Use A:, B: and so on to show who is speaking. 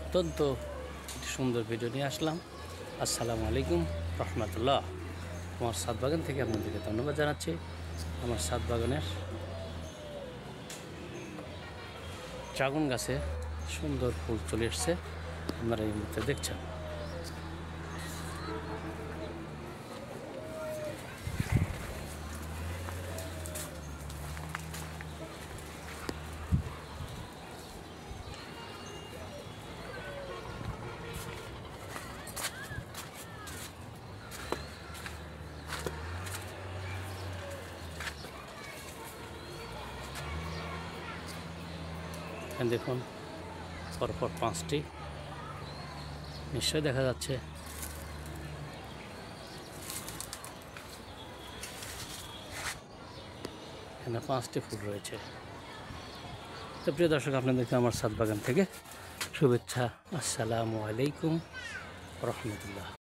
A: অত্যন্ত সুন্দর ভিডিও নিয়ে আসলাম। আসসালামু আলাইকুম রহমতুল্লাহ। আমার ছাদ বাগান থেকে আপনাদেরকে ধন্যবাদ জানাচ্ছি। আমার ছাদ বাগানের ড্রাগন গাছে সুন্দর ফুল চলে এসছে, আপনারা এই মুহূর্তে দেখছেন। দেখুন পরপর 5টি নিশ্চয়ই দেখা যাচ্ছে। এখানে 5টি ফুল রয়েছে। তো প্রিয় দর্শক, আপনাদেরকে আমার ছাদ বাগান থেকে শুভেচ্ছা। আসসালামু আলাইকুম রহমতুল্লাহ।